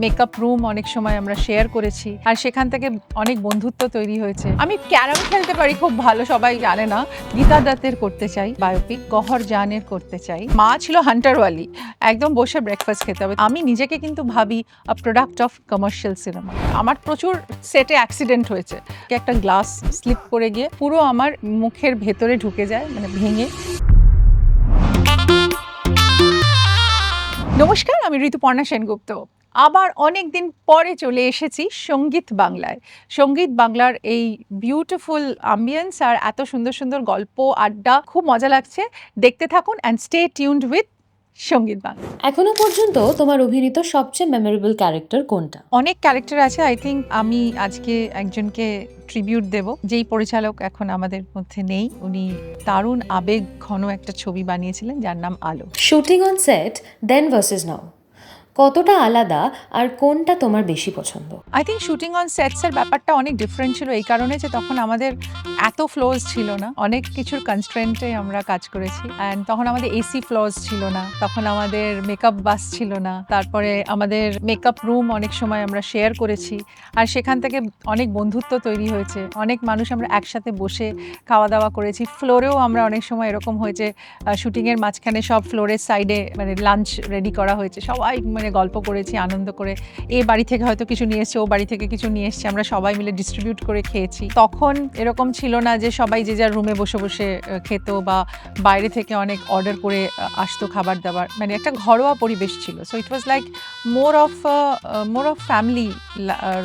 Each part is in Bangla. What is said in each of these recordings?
মেকআপ রুম অনেক সময় আমরা শেয়ার করেছি, আর সেখান থেকে অনেক বন্ধুত্ব তৈরি হয়েছে। আমি ক্যারাম খেলতে পারি খুব ভালো, সবাই জানে না। গীতা দত্তের করতে চাই বায়োপিক, গহর জানের করতে চাই। মা ছিল হান্টারওয়ালি, একদম বসে ব্রেকফাস্ট খেতে হবে। আমি নিজেকে কিন্তু ভাবি a product of commercial cinema. আমার প্রচুর সেটে অ্যাক্সিডেন্ট হয়েছে, একটা গ্লাস স্লিপ করে গিয়ে পুরো আমার মুখের ভেতরে ঢুকে যায়, মানে ভেঙে। নমস্কার, আমি ঋতুপর্ণা সেনগুপ্ত। আবার অনেক দিন পরে চলে এসেছি সঙ্গীত বাংলায়। সঙ্গীত বাংলার এই বিউটিফুল অ্যাম্বিয়েন্স আর এত সুন্দর সুন্দর গল্প, আড্ডা, খুব মজা লাগছে। দেখতে থাকুন অ্যান্ড স্টে টিউনড উইথ সঙ্গীত বাংলা। এখনো পর্যন্ত তোমার অভিনীত সবচেয়ে মেমোরেবল ক্যারেক্টার কোনটা? অনেক ক্যারেক্টার আছে। আই থিঙ্ক আমি আজকে একজনকে ট্রিবিউট দেব, যেই পরিচালক এখন আমাদের মধ্যে নেই। উনি দারুণ আবেগ ঘন একটা ছবি বানিয়েছিলেন যার নাম Alo. Shooting on set then versus now কতটা আলাদা আর কোনটা তোমার বেশি পছন্দ? আই থিঙ্ক শুটিং অন সেটসের ব্যাপারটা অনেক ডিফারেন্ট ছিল এই কারণে যে তখন আমাদের এত ফ্লোজ ছিল না, অনেক কিছুর কনস্ট্রেন্টে আমরা কাজ করেছি। অ্যান্ড তখন আমাদের এসি ফ্লোজ ছিল না, তখন আমাদের মেকআপ বাস ছিল না, তারপরে আমাদের মেকআপ রুম অনেক সময় আমরা শেয়ার করেছি, আর সেখান থেকে অনেক বন্ধুত্ব তৈরি হয়েছে। অনেক মানুষ আমরা একসাথে বসে খাওয়া দাওয়া করেছি। ফ্লোরেও আমরা অনেক সময় এরকম হয়েছে, শুটিংয়ের মাঝখানে সব ফ্লোরের সাইডে মানে লাঞ্চ রেডি করা হয়েছে, সবাই মানে গল্প করেছি আনন্দ করে। এ বাড়ি থেকে হয়তো কিছু নিয়ে এসছে, ও বাড়ি থেকে কিছু নিয়ে এসছে, আমরা সবাই মিলে ডিস্ট্রিবিউট করে খেয়েছি। তখন এরকম ছিল না যে সবাই যে যার রুমে বসে বসে খেত বা বাইরে থেকে অনেক অর্ডার করে আসতো খাবার দাবার, মানে একটা ঘরোয়া পরিবেশ ছিল। So it was like more of family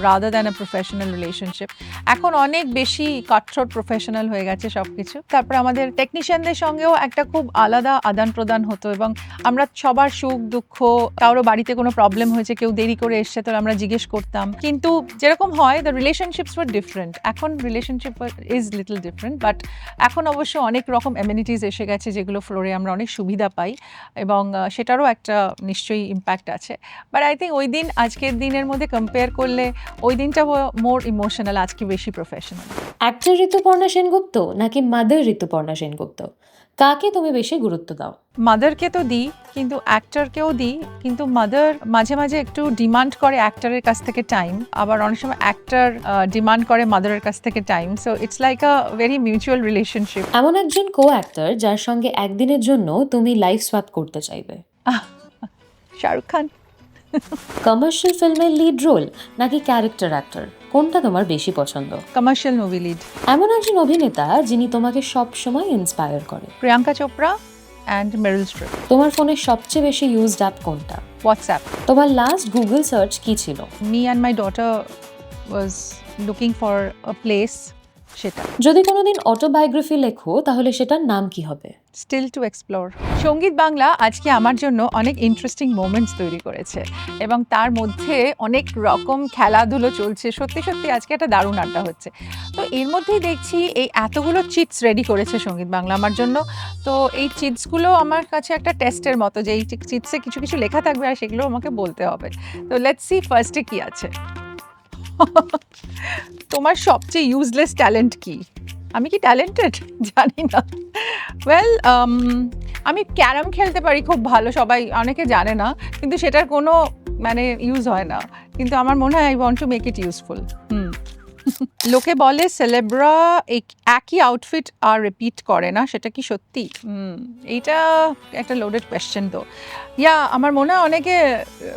rather than a professional relationship. এখন অনেক বেশি কাটছট প্রফেশনাল হয়ে গেছে সব কিছু। তারপর আমাদের টেকনিশিয়ানদের সঙ্গেও একটা খুব আলাদা আদান প্রদান হতো, এবং আমরা সবার সুখ দুঃখ, কারো বাড়িতে কোনো প্রবলেম হয়েছে, কেউ দেরি করে এসছে, তো আমরা জিজ্ঞেস করতাম। কিন্তু যেরকম হয় দ্য রিলেশনশিপস ওয়ার ডিফারেন্ট। এখন relationship is little different, but এখন অবশ্য অনেক রকম অ্যামেনিটিস এসে গেছে যেগুলো ফ্লোরে আমরা অনেক সুবিধা পাই, এবং সেটারও একটা নিশ্চয়ই ইম্প্যাক্ট আছে। বাট আই থিঙ্ক ওই দিন আজকের দিনের মধ্যে কম্পেয়ার করলে ওই দিনটা মোর ইমোশনাল, আজকে বেশি প্রফেশনাল। অ্যাক্টর ঋতুপর্ণা সেনগুপ্ত নাকি মাদার ঋতুপর্ণা সেনগুপ্ত, কাকে তুমি বেশি গুরুত্ব দাও? মাদারকে তো দিই, কিন্তু অ্যাক্টরকেও দিই। কিন্তু মাদার মাঝে মাঝে একটু ডিমান্ড করে অ্যাক্টরের কাছ থেকে টাইম, আবার অনেক সময় অ্যাক্টর ডিমান্ড করে মাদারের কাছ থেকে time. So it's like a very mutual relationship. এমন একজন কো অ্যাক্টর যার সঙ্গে একদিনের জন্য তুমি লাইফ সোয়াপ করতে চাইবে? শাহরুখ খান। কমার্শিয়াল ফিল্মের লিড রোল নাকি ক্যারেক্টার অ্যাক্টর, কোনটা তোমার বেশি পছন্দ? Commercial movie lead. এমন একজন অভিনেতা যিনি তোমাকে সব সময় ইন্সপায়ার করে? Priyanka Chopra and Meryl Streep. তোমার ফোনের সবচেয়ে বেশি ইউজড অ্যাপ কোনটা? হোয়াটসঅ্যাপ। তোমার লাস্ট গুগল সার্চ কি ছিল? Me and my daughter was looking for a place, সেটা। যদি কোনোদিন অটোবায়োগ্রাফি লেখো তাহলে সেটার নাম কি হবে? Still to explore. সঙ্গীত বাংলা আজকে আমার জন্য অনেক ইন্টারেস্টিং মোমেন্টস তৈরি করেছে, এবং তার মধ্যে অনেক রকম খেলাধুলো চলছে। সত্যি সত্যি আজকে একটা দারুণ আড্ডা হচ্ছে। তো এর মধ্যেই দেখছি এই এতগুলো চিটস রেডি করেছে সঙ্গীত বাংলা আমার জন্য। তো এই চিটসগুলো আমার কাছে একটা টেস্টের মতো, যে এই চিটসে কিছু কিছু লেখা থাকবে আর সেগুলো আমাকে বলতে হবে। তো লেটস সি ফার্স্টে কি আছে। তোমার সবচেয়ে ইউজলেস ট্যালেন্ট কি? আমি কি ট্যালেন্টেড জানি না। ওয়েল, আমি ক্যারাম খেলতে পারি খুব ভালো, সবাই অনেকে জানে না, কিন্তু সেটার কোনো মানে ইউজ হয় না। কিন্তু আমার মনে হয় I want to make it useful. লোকে বলে সেলেব্রা একই আউটফিট আর রিপিট করে না, সেটা কি সত্যি? এইটা একটা লোডেড কোয়েশ্চেন। তো আমার মনে হয় অনেকে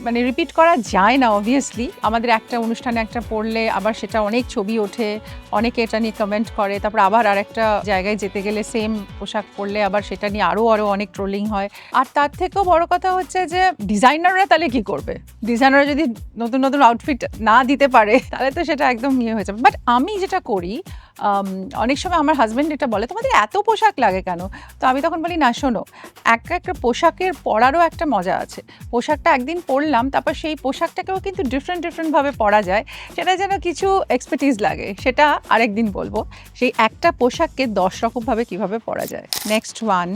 মানে রিপিট করা যায় না অবভিয়াসলি। আমাদের একটা অনুষ্ঠানে একটা পড়লে আবার সেটা অনেক ছবি ওঠে, অনেকে এটা নিয়ে কমেন্ট করে, তারপর আবার আর একটা জায়গায় যেতে গেলে সেম পোশাক পরলে আবার সেটা নিয়ে আরও অনেক ট্রোলিং হয়। আর তার থেকেও বড় কথা হচ্ছে যে ডিজাইনাররা তাহলে কি করবে? ডিজাইনাররা যদি নতুন নতুন আউটফিট না দিতে পারে তাহলে তো সেটা একদম হয়ে যাবে। বাট আমি যেটা করি, অনেক সময় আমার হাজব্যান্ড এটা বলে, তোমাদের এত পোশাক লাগে কেন? তো আমি তখন বলি, না শোনো, একটা পোশাকের পরারও একটা মজা আছে। পোশাকটা একদিন পরলাম, তারপর সেই পোশাকটাকেও কিন্তু ডিফারেন্টভাবে পরা যায়। সেটা যেন কিছু এক্সপার্টিস লাগে, সেটা আরেকদিন বলবো। সেই একটা পোশাককে 10 রকমভাবে কীভাবে পরা যায়। নেক্সট ওয়ান,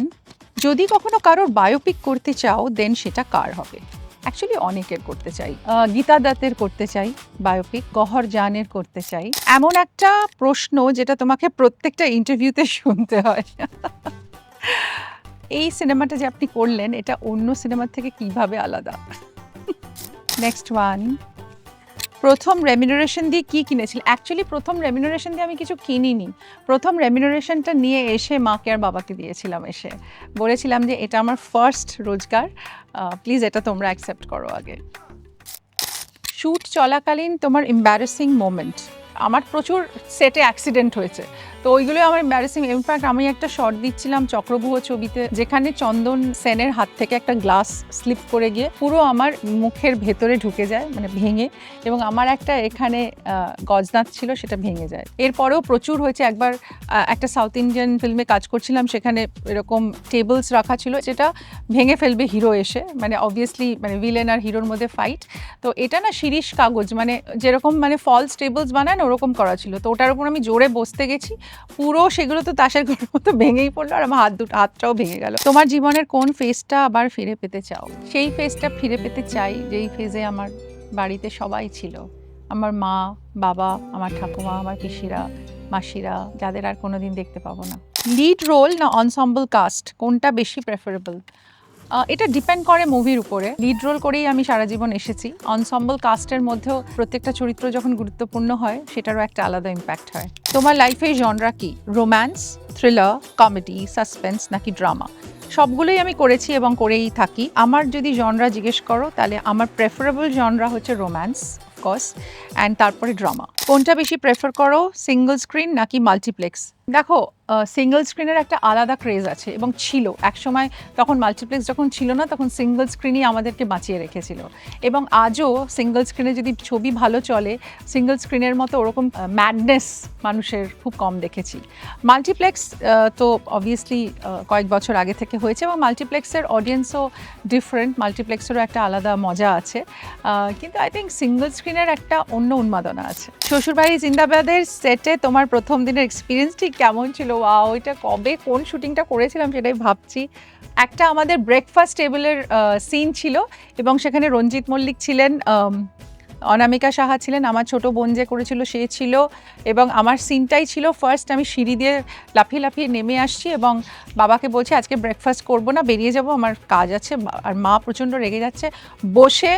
যদি কখনো কারোর বায়োপিক করতে চাও দেন সেটা কার হবে? অ্যাকচুয়ালি অনেকের করতে চাই। গীতা দত্তের করতে চাই বায়োপিক, গহর জানের করতে চাই। এমন একটা প্রশ্ন যেটা তোমাকে প্রত্যেকটা ইন্টারভিউতে শুনতে হয়। এই সিনেমাটা যে আপনি করলেন, এটা অন্য সিনেমার থেকে কিভাবে আলাদা? নেক্সট ওয়ান, প্রথম রেমিনারেশন দিয়ে কি কিনেছিল? অ্যাকচুয়ালি প্রথম রেমিনারেশন দিয়ে আমি কিছু কিনিনি। প্রথম রেমিনারেশনটা নিয়ে এসে মাকে আর বাবাকে দিয়েছিলাম। এসে বলেছিলাম যে এটা আমার ফার্স্ট রোজগার, প্লিজ এটা তোমরা অ্যাকসেপ্ট করো আগে। শ্যুট চলাকালীন তোমার এম্বারেসিং মোমেন্ট? আমার প্রচুর সেটে অ্যাক্সিডেন্ট হয়েছে, তো ওইগুলো আমার এম্বারেসিং। ইনফ্যাক্ট আমি একটা শট দিচ্ছিলাম চক্রব্যূহ ছবিতে, যেখানে চন্দন সেনের হাত থেকে একটা গ্লাস স্লিপ করে গিয়ে পুরো আমার মুখের ভেতরে ঢুকে যায়, মানে ভেঙে, এবং আমার একটা এখানে গজদাঁত ছিল, সেটা ভেঙে যায়। এরপরেও প্রচুর হয়েছে। একবার একটা সাউথ ইন্ডিয়ান ফিল্মে কাজ করছিলাম, সেখানে এরকম টেবলস রাখা ছিল, যেটা ভেঙে ফেলবে হিরো এসে, মানে অবভিয়াসলি মানে ভিলেন আর হিরোর মধ্যে ফাইট। তো এটা না শিরিষ কাগজ, মানে যেরকম মানে ফলস টেবলস বানায় না, ওরকম করা ছিল। তো ওটার উপর আমি জোরে বসতে গেছি, পুরো সেগুলো তো তাসের ঘরের মতো ভেঙেই পড়লো, আর আমার হাতটাও ভেঙে গেল। তোমার জীবনের কোন ফেজটা আবার ফিরে পেতে চাও? সেই ফেজটা ফিরে পেতে চাই যেই ফেজে আমার বাড়িতে সবাই ছিল, আমার মা, বাবা, আমার ঠাকুমা, আমার পিসিরা, মাসিরা, যাদের আর কোনোদিন দেখতে পাবো না। লিড রোল না অনসাম্বল কাস্ট, কোনটা বেশি প্রেফারেবল? এটা ডিপেন্ড করে মুভির উপরে। লিড রোল করেই আমি সারা জীবন এসেছি। অনসাম্বল কাস্টের মধ্যেও প্রত্যেকটা চরিত্র যখন গুরুত্বপূর্ণ হয়, সেটারও একটা আলাদা ইম্প্যাক্ট হয়। তোমার লাইফে জনরা কি? রোম্যান্স, থ্রিলার, কমেডি, সাসপেন্স নাকি ড্রামা? সবগুলোই আমি করেছি এবং করেই থাকি। আমার যদি জনরা জিজ্ঞেস করো, তাহলে আমার প্রেফারেবল জনরা হচ্ছে রোম্যান্স অফকোর্স, অ্যান্ড তারপরে ড্রামা। কোনটা বেশি প্রেফার করো, সিঙ্গল স্ক্রিন নাকি মাল্টিপ্লেক্স? দেখো, সিঙ্গল স্ক্রিনের একটা আলাদা ক্রেজ আছে এবং ছিল একসময়। তখন মাল্টিপ্লেক্স যখন ছিল না, তখন সিঙ্গল স্ক্রিনই আমাদেরকে বাঁচিয়ে রেখেছিল। এবং আজও সিঙ্গল স্ক্রিনে যদি ছবি ভালো চলে, সিঙ্গল স্ক্রিনের মতো ওরকম ম্যাডনেস মানুষের খুব কম দেখেছি। মাল্টিপ্লেক্স তো অবভিয়াসলি কয়েক বছর আগে থেকে হয়েছে, এবং মাল্টিপ্লেক্সের অডিয়েন্সও ডিফারেন্ট, মাল্টিপ্লেক্সেরও একটা আলাদা মজা আছে। কিন্তু আই থিঙ্ক সিঙ্গল স্ক্রিনের একটা অন্য উন্মাদনা আছে। শ্বশুরবাড়ি জিন্দাবাদের সেটে তোমার প্রথম দিনের এক্সপিরিয়েন্স ঠিক কেমন ছিল? ওয়াও, এটা কবে কোন শুটিংটা করেছিলাম সেটাই ভাবছি। একটা আমাদের ব্রেকফাস্ট টেবিলের সিন ছিল, এবং সেখানে রঞ্জিত মল্লিক ছিলেন, অনামিকা সাহা ছিলেন, আমার ছোট বোন যে করেছিল সে ছিল, এবং আমার সিনটাই ছিল ফার্স্ট আমি সিঁড়ি দিয়ে লাফিয়ে লাফিয়ে নেমে আসছি, এবং বাবাকে বলছি আজকে ব্রেকফাস্ট করবো না, বেরিয়ে যাব, আমার কাজ আছে। আর মা প্রচণ্ড রেগে যাচ্ছে, বসে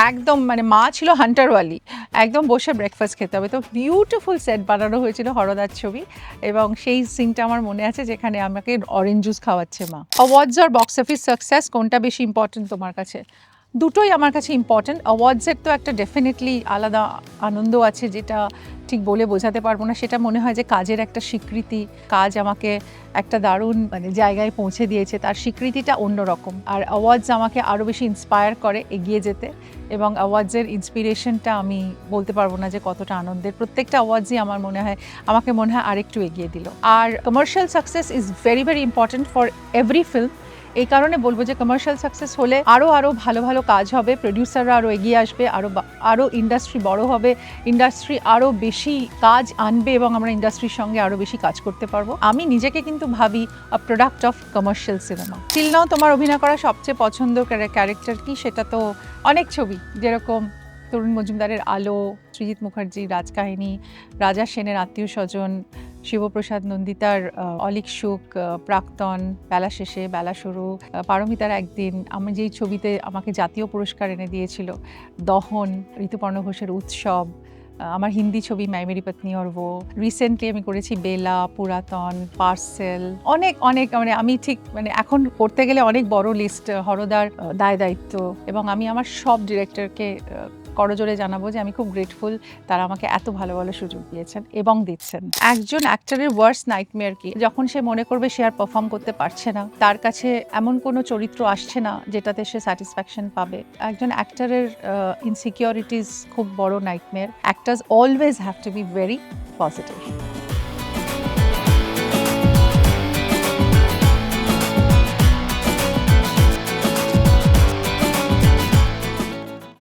একদম, মানে মা ছিল হান্টারওয়ালি, একদম বসে ব্রেকফাস্ট খেতে হবে। তো বিউটিফুল সেট বানানো হয়েছিল, হরদার ছবি, এবং সেই সিনটা আমার মনে আছে, যেখানে আমাকে অরেঞ্জ জুস খাওয়াচ্ছে মা। অ্যাওয়ার্ডস আর বক্স অফিস সাকসেস, কোনটা বেশি ইম্পর্টেন্ট তোমার কাছে? দুটোই আমার কাছে ইম্পর্টেন্ট। অ্যাওয়ার্ডসের তো একটা ডেফিনেটলি আলাদা আনন্দ আছে, যেটা ঠিক বলে বোঝাতে পারবো না। সেটা মনে হয় যে কাজের একটা স্বীকৃতি, কাজ আমাকে একটা দারুণ মানে জায়গায় পৌঁছে দিয়েছে, তার স্বীকৃতিটা অন্যরকম। আর অ্যাওয়ার্ডস আমাকে আরও বেশি ইন্সপায়ার করে এগিয়ে যেতে, এবং অ্যাওয়ার্ডসের ইন্সপিরেশনটা আমি বলতে পারবো না যে কতটা আনন্দের। প্রত্যেকটা অ্যাওয়ার্ডসই আমার মনে হয় আমাকে আরেকটু এগিয়ে দিল। আর commercial success is very very important for every film. এই কারণে বলবো যে কমার্শিয়াল সাকসেস হলে আরও ভালো ভালো কাজ হবে, প্রডিউসাররা আরও এগিয়ে আসবে, আরও ইন্ডাস্ট্রি বড় হবে, ইন্ডাস্ট্রি আরও বেশি কাজ আনবে, এবং আমরা ইন্ডাস্ট্রির সঙ্গে আরও বেশি কাজ করতে পারবো। আমি নিজেকে কিন্তু ভাবি a product of commercial cinema. Till now তোমার অভিনয় করা সবচেয়ে পছন্দ ক্যারেক্টার কি? সেটা তো অনেক ছবি, যেরকম তরুণ মজুমদারের আলো, সৃজিত মুখার্জির রাজকাহিনী, রাজা সেনের আত্মীয় স্বজন, শিবপ্রসাদ নন্দিতার অলিক সুখ, প্রাক্তন, বেলা শেষে, বেলা শুরু, পারমিতার একদিন, আমি যেই ছবিতে আমাকে জাতীয় পুরস্কার এনে দিয়েছিল, দহন, ঋতুপর্ণ ঘোষের উৎসব, আমার হিন্দি ছবি মাই মেরি পত্নী অর वो, রিসেন্টলি আমি করেছি বেলা, পুরাতন, পার্সেল, অনেক অনেক, মানে আমি ঠিক মানে এখন করতে গেলে অনেক বড় লিস্ট, হরদার, দায় দায়িত্ব, এবং আমি আমার সব ডিরেক্টরকে করজোরে জানাবো যে আমি খুব গ্রেটফুল, তারা আমাকে এত ভালো ভালো সুযোগ দিয়েছেন এবং দিচ্ছেন। একজন অ্যাক্টরের ওয়ার্স্ট নাইটমেয়ার কি? যখন সে মনে করবে সে আর পারফর্ম করতে পারছে না, তার কাছে এমন কোনো চরিত্র আসছে না যেটাতে সে স্যাটিসফ্যাকশন পাবে। একজন অ্যাক্টরের ইনসিকিউরিটিস খুব বড় nightmare. Actors always have to be very positive.